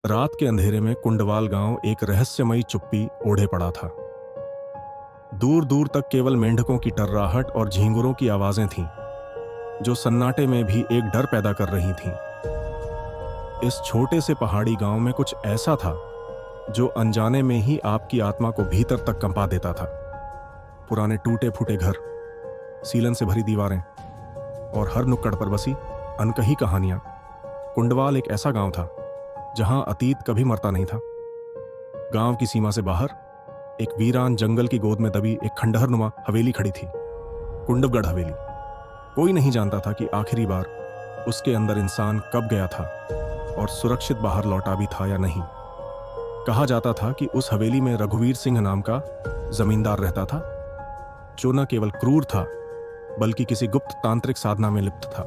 रात के अंधेरे में कुंडवाल गांव एक रहस्यमयी चुप्पी ओढ़े पड़ा था। दूर दूर तक केवल मेंढकों की टर्राहट और झींगुरों की आवाजें थीं, जो सन्नाटे में भी एक डर पैदा कर रही थीं। इस छोटे से पहाड़ी गांव में कुछ ऐसा था जो अनजाने में ही आपकी आत्मा को भीतर तक कंपा देता था। पुराने टूटे फूटे घर, सीलन से भरी दीवारें और हर नुक्कड़ पर बसी अनकही कहानियां। कुंडवाल एक ऐसा गांव था जहां अतीत कभी मरता नहीं था। गांव की सीमा से बाहर एक वीरान जंगल की गोद में दबी एक खंडहरनुमा हवेली खड़ी थी, कुंडवगढ़ हवेली। कोई नहीं जानता था कि आखिरी बार उसके अंदर इंसान कब गया था और सुरक्षित बाहर लौटा भी था या नहीं। कहा जाता था कि उस हवेली में रघुवीर सिंह नाम का जमींदार रहता था, जो न केवल क्रूर था बल्कि किसी गुप्त तांत्रिक साधना में लिप्त था।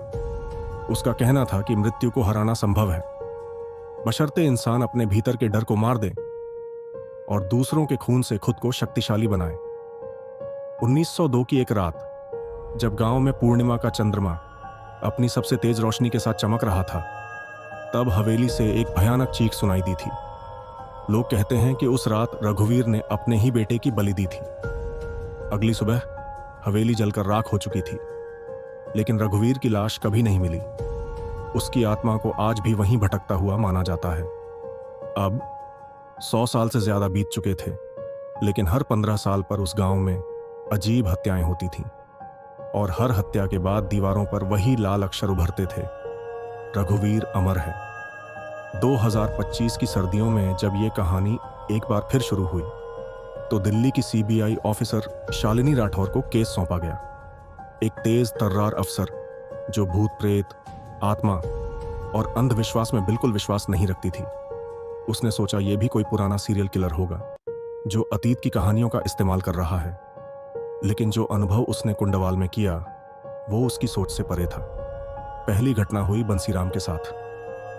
उसका कहना था कि मृत्यु को हराना संभव है, बशर्ते इंसान अपने भीतर के डर को मार दे और दूसरों के खून से खुद को शक्तिशाली बनाए। 1902 की एक रात, जब गांव में पूर्णिमा का चंद्रमा अपनी सबसे तेज रोशनी के साथ चमक रहा था, तब हवेली से एक भयानक चीख सुनाई दी थी। लोग कहते हैं कि उस रात रघुवीर ने अपने ही बेटे की बलि दी थी। अगली सुबह हवेली जलकर राख हो चुकी थी, लेकिन रघुवीर की लाश कभी नहीं मिली। उसकी आत्मा को आज भी वहीं भटकता हुआ माना जाता है। अब 100 साल से ज्यादा बीत चुके थे, लेकिन हर 15 साल पर उस गांव में अजीब हत्याएं होती थीं, और हर हत्या के बाद दीवारों पर वही लाल अक्षर उभरते थे, रघुवीर अमर है। 2025 की सर्दियों में जब ये कहानी एक बार फिर शुरू हुई, तो दिल्ली की सीबीआई ऑफिसर शालिनी राठौर को केस सौंपा गया। एक तेज तर्रार अफसर जो भूत प्रेत, आत्मा और अंधविश्वास में बिल्कुल विश्वास नहीं रखती थी। उसने सोचा यह भी कोई पुराना सीरियल किलर होगा जो अतीत की कहानियों का इस्तेमाल कर रहा है। लेकिन जो अनुभव उसने कुंडवाल में किया, वो उसकी सोच से परे था। पहली घटना हुई बंसीराम के साथ,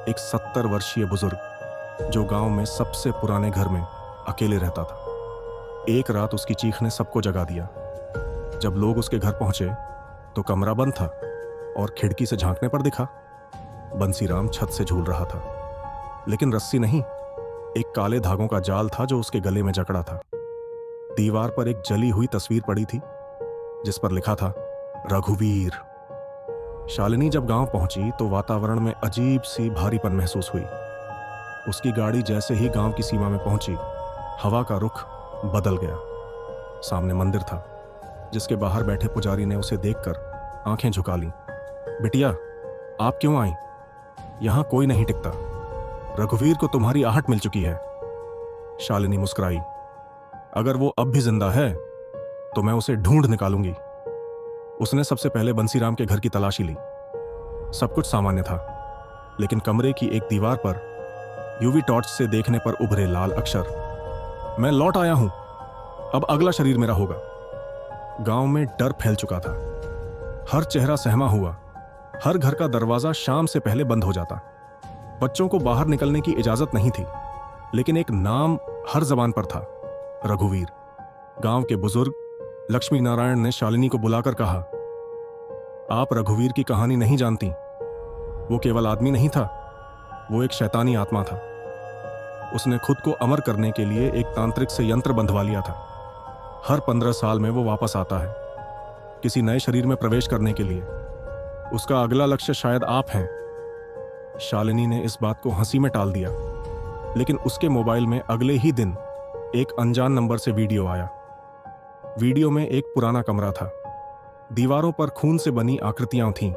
एक 70 वर्षीय बुजुर्ग जो गांव में सबसे पुराने घर में अकेले रहता था। एक रात उसकी चीख ने सबको जगा दिया। जब लोग उसके घर पहुंचे तो कमरा बंद था और खिड़की से झांकने पर दिखा बंसीराम छत से झूल रहा था, लेकिन रस्सी नहीं, एक काले धागों का जाल था जो उसके गले में जकड़ा था। दीवार पर एक जली हुई तस्वीर पड़ी थी जिस पर लिखा था रघुवीर। शालिनी जब गांव पहुंची तो वातावरण में अजीब सी भारीपन महसूस हुई। उसकी गाड़ी जैसे ही गांव की सीमा में पहुंची, हवा का रुख बदल गया। सामने मंदिर था, जिसके बाहर बैठे पुजारी ने उसे देखकर आंखें झुका लीं। बिटिया, आप क्यों आई? यहां कोई नहीं टिकता। रघुवीर को तुम्हारी आहट मिल चुकी है। शालिनी मुस्कुराई। अगर वो अब भी जिंदा है तो मैं उसे ढूंढ निकालूंगी। उसने सबसे पहले बंसीराम के घर की तलाशी ली। सब कुछ सामान्य था, लेकिन कमरे की एक दीवार पर यूवी टॉर्च से देखने पर उभरे लाल अक्षर, मैं लौट आया हूं, अब अगला शरीर मेरा होगा। गांव में डर फैल चुका था। हर चेहरा सहमा हुआ। हर घर का दरवाजा शाम से पहले बंद हो जाता। बच्चों को बाहर निकलने की इजाजत नहीं थी, लेकिन एक नाम हर जबान पर था, रघुवीर। गांव के बुजुर्ग लक्ष्मी नारायण ने शालिनी को बुलाकर कहा, आप रघुवीर की कहानी नहीं जानती। वो केवल आदमी नहीं था, वो एक शैतानी आत्मा था। उसने खुद को अमर करने के लिए एक तांत्रिक से यंत्र बंधवा लिया था। हर 15 साल में वो वापस आता है, किसी नए शरीर में प्रवेश करने के लिए। उसका अगला लक्ष्य शायद आप हैं। शालिनी ने इस बात को हंसी में टाल दिया, लेकिन उसके मोबाइल में अगले ही दिन एक अनजान नंबर से वीडियो आया। वीडियो में एक पुराना कमरा था। दीवारों पर खून से बनी आकृतियां थीं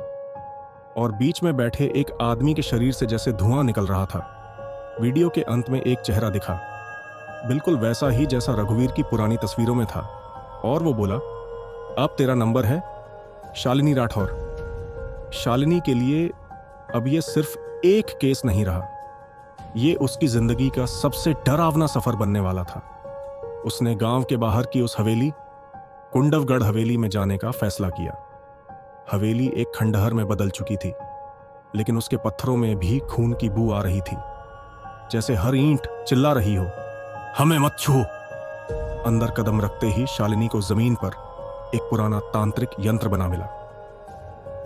और बीच में बैठे एक आदमी के शरीर से जैसे धुआं निकल रहा था। वीडियो के अंत में एक चेहरा दिखा, बिल्कुल वैसा ही जैसा रघुवीर की पुरानी तस्वीरों में था, और वो बोला, अब तेरा नंबर है शालिनी राठौर। शालिनी के लिए अब ये सिर्फ एक केस नहीं रहा, ये उसकी जिंदगी का सबसे डरावना सफर बनने वाला था। उसने गांव के बाहर की उस हवेली, कुंडवगढ़ हवेली में जाने का फैसला किया। हवेली एक खंडहर में बदल चुकी थी, लेकिन उसके पत्थरों में भी खून की बू आ रही थी, जैसे हर ईंट चिल्ला रही हो, हमें मत छुओ। अंदर कदम रखते ही शालिनी को जमीन पर एक पुराना तांत्रिक यंत्र बना मिला।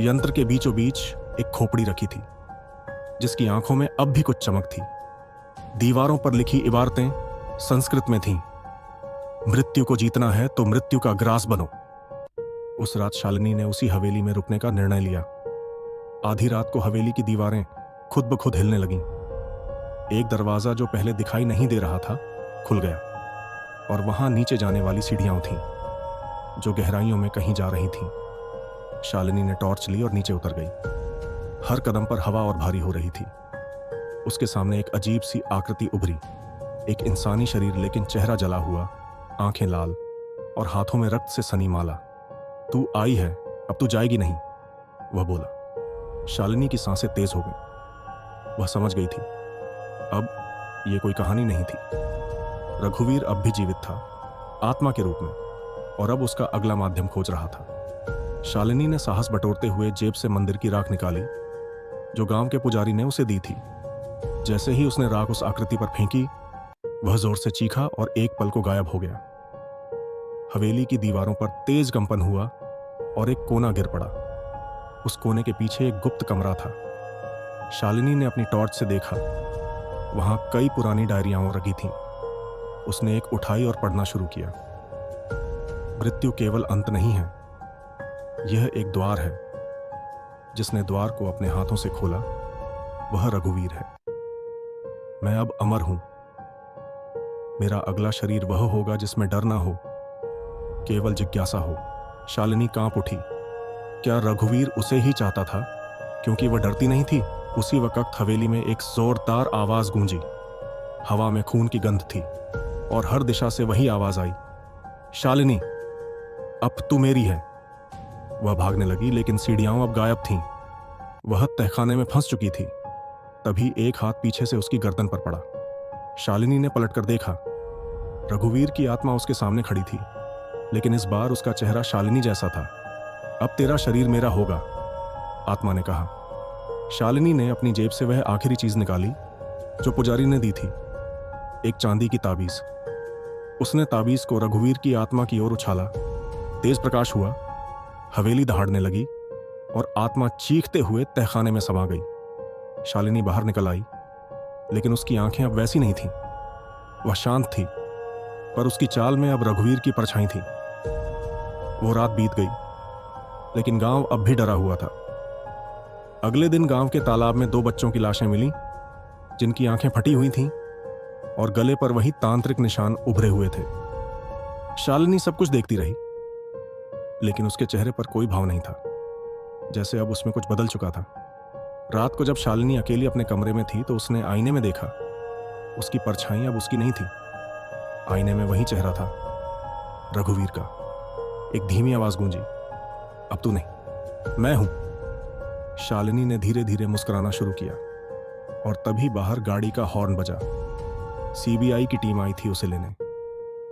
यंत्र के बीचों बीच एक खोपड़ी रखी थी, जिसकी आंखों में अब भी कुछ चमक थी। दीवारों पर लिखी इबारतें संस्कृत में थीं। मृत्यु को जीतना है तो मृत्यु का ग्रास बनो। उस रात शालिनी ने उसी हवेली में रुकने का निर्णय लिया। आधी रात को हवेली की दीवारें खुद ब खुद हिलने लगीं। एक दरवाजा जो पहले दिखाई नहीं दे रहा था खुल गया और वहां नीचे जाने वाली सीढ़ियां थीं जो गहराइयों में कहीं जा रही थीं। शालिनी ने टॉर्च ली और नीचे उतर गई। हर कदम पर हवा और भारी हो रही थी। उसके सामने एक अजीब सी आकृति उभरी, एक इंसानी शरीर लेकिन चेहरा जला हुआ, आंखें लाल और हाथों में रक्त से सनी माला। तू आई है, अब तू जाएगी नहीं, वह बोला। शालिनी की सांसें तेज हो गईं। वह समझ गई थी अब यह कोई कहानी नहीं थी। रघुवीर अब भी जीवित था, आत्मा के रूप में, और अब उसका अगला माध्यम खोज रहा था। शालिनी ने साहस बटोरते हुए जेब से मंदिर की राख निकाली जो गांव के पुजारी ने उसे दी थी। जैसे ही उसने राख उस आकृति पर फेंकी, वह जोर से चीखा और एक पल को गायब हो गया। हवेली की दीवारों पर तेज कंपन हुआ और एक कोना गिर पड़ा। उस कोने के पीछे एक गुप्त कमरा था। शालिनी ने अपनी टॉर्च से देखा, वहां कई पुरानी डायरियां रखी थीं। उसने एक उठाई और पढ़ना शुरू किया। मृत्यु केवल अंत नहीं है, यह एक द्वार है। जिसने द्वार को अपने हाथों से खोला वह रघुवीर है। मैं अब अमर हूं। मेरा अगला शरीर वह होगा जिसमें डर ना हो, केवल जिज्ञासा हो। शालिनी कांप उठी। क्या रघुवीर उसे ही चाहता था क्योंकि वह डरती नहीं थी? उसी वक्त हवेली में एक जोरदार आवाज गूंजी। हवा में खून की गंध थी और हर दिशा से वही आवाज आई, शालिनी अब तू मेरी है। वह भागने लगी लेकिन सीढ़ियां अब गायब थीं। वह तहखाने में फंस चुकी थी। तभी एक हाथ पीछे से उसकी गर्दन पर पड़ा। शालिनी ने पलटकर देखा। रघुवीर की आत्मा उसके सामने खड़ी थी, लेकिन इस बार उसका चेहरा शालिनी जैसा था। अब तेरा शरीर मेरा होगा, आत्मा ने कहा। शालिनी ने अपनी जेब से वह आखिरी चीज निकाली जो पुजारी ने दी थी, एक चांदी की ताबीज। उसने ताबीज को रघुवीर की आत्मा की ओर उछाला। तेज प्रकाश हुआ, हवेली दहाड़ने लगी और आत्मा चीखते हुए तहखाने में समा गई। शालिनी बाहर निकल आई, लेकिन उसकी आंखें अब वैसी नहीं थीं। वह शांत थी, पर उसकी चाल में अब रघुवीर की परछाई थी। वो रात बीत गई, लेकिन गांव अब भी डरा हुआ था। अगले दिन गांव के तालाब में 2 बच्चों की लाशें मिलीं, जिनकी आंखें फटी हुई थीं और गले पर वही तांत्रिक निशान उभरे हुए थे। शालिनी सब कुछ देखती रही, लेकिन उसके चेहरे पर कोई भाव नहीं था, जैसे अब उसमें कुछ बदल चुका था। रात को जब शालिनी अकेली अपने कमरे में थी तो उसने आईने में देखा। उसकी परछाई अब उसकी नहीं थी। आईने में वही चेहरा था, रघुवीर का। एक धीमी आवाज गूंजी, अब तू नहीं, मैं हूं। शालिनी ने धीरे धीरे मुस्कुराना शुरू किया और तभी बाहर गाड़ी का हॉर्न बजा। सीबीआई की टीम आई थी उसे लेने,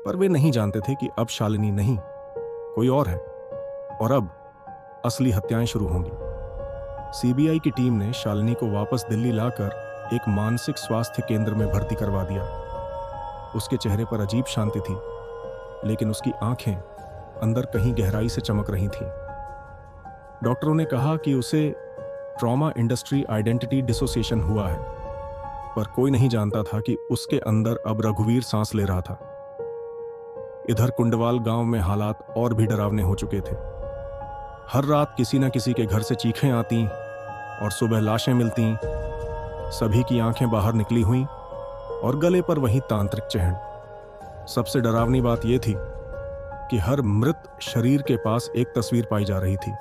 पर वे नहीं जानते थे कि अब शालिनी नहीं, कोई और है, और अब असली हत्याएं शुरू होंगी। सीबीआई की टीम ने शालिनी को वापस दिल्ली लाकर एक मानसिक स्वास्थ्य केंद्र में भर्ती करवा दिया। उसके चेहरे पर अजीब शांति थी, लेकिन उसकी आंखें अंदर कहीं गहराई से चमक रही थीं। डॉक्टरों ने कहा कि उसे ट्रॉमा इंडस्ट्री आइडेंटिटी डिसोसिएशन हुआ है, पर कोई नहीं जानता था कि उसके अंदर अब रघुवीर सांस ले रहा था। इधर कुंडवाल गांव में हालात और भी डरावने हो चुके थे। हर रात किसी न किसी के घर से चीखें आती और सुबह लाशें मिलती। सभी की आंखें बाहर निकली हुई और गले पर वही तांत्रिक चिह्न। सबसे डरावनी बात यह थी कि हर मृत शरीर के पास एक तस्वीर पाई जा रही थी,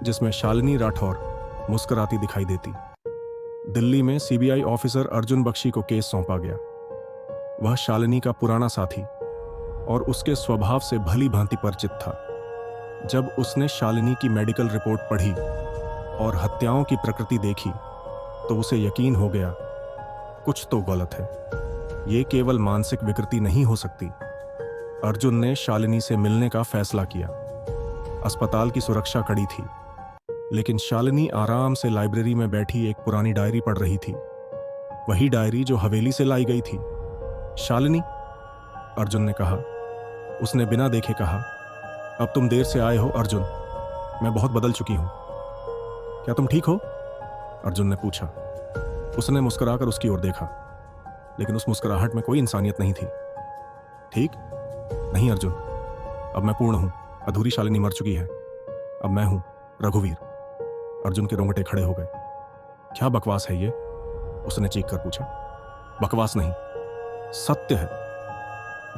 जिसमें शालिनी राठौर मुस्कुराती दिखाई देती। दिल्ली में सीबीआई ऑफिसर अर्जुन बख्शी को केस सौंपा गया। वह शालिनी का पुराना साथी और उसके स्वभाव से भली भांति परिचित था। जब उसने शालिनी की मेडिकल रिपोर्ट पढ़ी और हत्याओं की प्रकृति देखी, तो उसे यकीन हो गया कुछ तो गलत है। ये केवल मानसिक विकृति नहीं हो सकती। अर्जुन ने शालिनी से मिलने का फैसला किया। अस्पताल की सुरक्षा कड़ी थी, लेकिन शालिनी आराम से लाइब्रेरी में बैठी एक पुरानी डायरी पढ़ रही थी, वही डायरी जो हवेली से लाई गई थी। शालिनी, अर्जुन ने कहा। उसने बिना देखे कहा, अब तुम देर से आए हो अर्जुन, मैं बहुत बदल चुकी हूं। क्या तुम ठीक हो? अर्जुन ने पूछा। उसने मुस्कुराकर उसकी ओर देखा। लेकिन उस मुस्कुराहट में कोई इंसानियत नहीं थी। ठीक? नहीं अर्जुन, अब मैं पूर्ण हूं। अधूरी शालिनी मर चुकी है। अब मैं हूं रघुवीर। अर्जुन के रोंगटे खड़े हो गए। क्या बकवास है ये? उसने चीख कर पूछा। बकवास नहीं, सत्य है।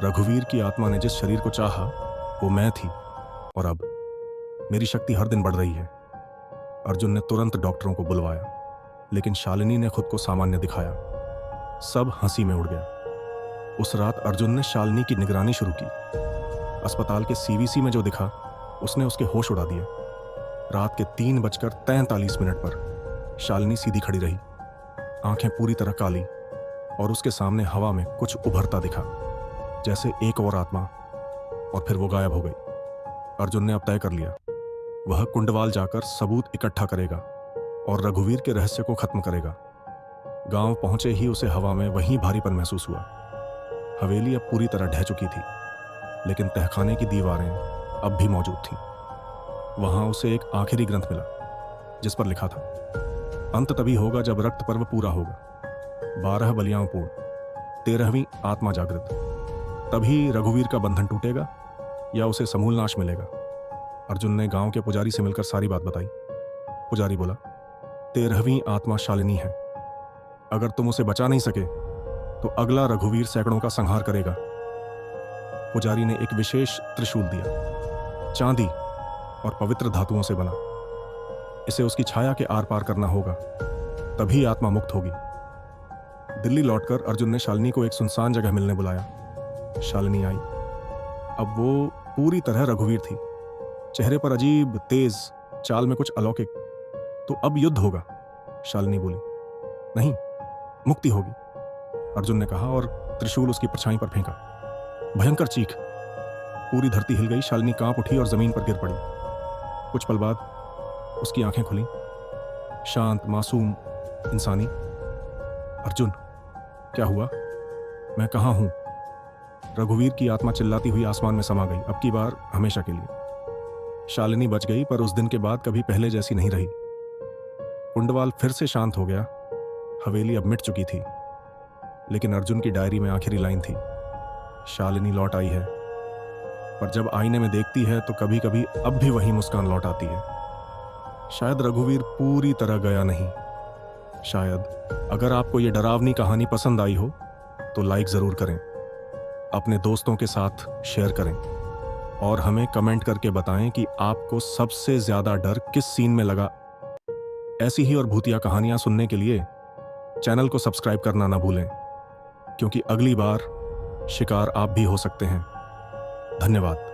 रघुवीर की आत्मा ने जिस शरीर को चाहा वो मैं थी, और अब मेरी शक्ति हर दिन बढ़ रही है। अर्जुन ने तुरंत डॉक्टरों को बुलवाया, लेकिन शालिनी ने खुद को सामान्य दिखाया। सब हंसी में उड़ गया। उस रात अर्जुन ने शालिनी की निगरानी शुरू की। अस्पताल के सीवीसी में जो दिखा उसने उसके होश उड़ा दिए। रात के 3:43 पर शालिनी सीधी खड़ी रही, आंखें पूरी तरह काली, और उसके सामने हवा में कुछ उभरता दिखा, जैसे एक और आत्मा, और फिर वो गायब हो गई। अर्जुन ने अब तय कर लिया, वह कुंडवाल जाकर सबूत इकट्ठा करेगा और रघुवीर के रहस्य को खत्म करेगा। गांव पहुंचे ही उसे हवा में वहीं भारीपन महसूस हुआ। हवेली अब पूरी तरह ढह चुकी थी, लेकिन तहखाने की दीवारें अब भी मौजूद थीं। वहां उसे एक आखिरी ग्रंथ मिला, जिस पर लिखा था, अंत तभी होगा जब रक्त पर्व पूरा होगा, 12 बलियां पूर्ण, 13वीं आत्मा जागृत। तभी रघुवीर का बंधन टूटेगा या उसे समूल नाश मिलेगा। अर्जुन ने गांव के पुजारी से मिलकर सारी बात बताई। पुजारी बोला, 13वीं आत्मा शालिनी है। अगर तुम उसे बचा नहीं सके तो अगला रघुवीर सैकड़ों का संहार करेगा। पुजारी ने एक विशेष त्रिशूल दिया, चांदी और पवित्र धातुओं से बना। इसे उसकी छाया के आर पार करना होगा, तभी आत्मा मुक्त होगी। दिल्ली लौटकर अर्जुन ने शालिनी को एक सुनसान जगह मिलने बुलाया। शालिनी आई। अब वो पूरी तरह रघुवीर थी, चेहरे पर अजीब तेज, चाल में कुछ अलौकिक। तो अब युद्ध होगा, शालिनी बोली। नहीं, मुक्ति होगी, अर्जुन ने कहा और त्रिशूल उसकी परछाई पर फेंका। भयंकर चीख, पूरी धरती हिल गई। शालिनी कांप उठी और जमीन पर गिर पड़ी। कुछ पल बाद उसकी आंखें खुली, शांत, मासूम, इंसानी। अर्जुन, क्या हुआ? मैं कहां हूं? रघुवीर की आत्मा चिल्लाती हुई आसमान में समा गई, अब की बार हमेशा के लिए। शालिनी बच गई, पर उस दिन के बाद कभी पहले जैसी नहीं रही। कुंडवाल फिर से शांत हो गया। हवेली अब मिट चुकी थी, लेकिन अर्जुन की डायरी में आखिरी लाइन थी, शालिनी लौट आई है, पर जब आईने में देखती है तो कभी कभी अब भी वही मुस्कान लौट आती है। शायद रघुवीर पूरी तरह गया नहीं। शायद। अगर आपको ये डरावनी कहानी पसंद आई हो तो लाइक जरूर करें, अपने दोस्तों के साथ शेयर करें, और हमें कमेंट करके बताएं कि आपको सबसे ज्यादा डर किस सीन में लगा। ऐसी ही और भूतिया कहानियां सुनने के लिए चैनल को सब्सक्राइब करना ना भूलें, क्योंकि अगली बार शिकार आप भी हो सकते हैं। धन्यवाद।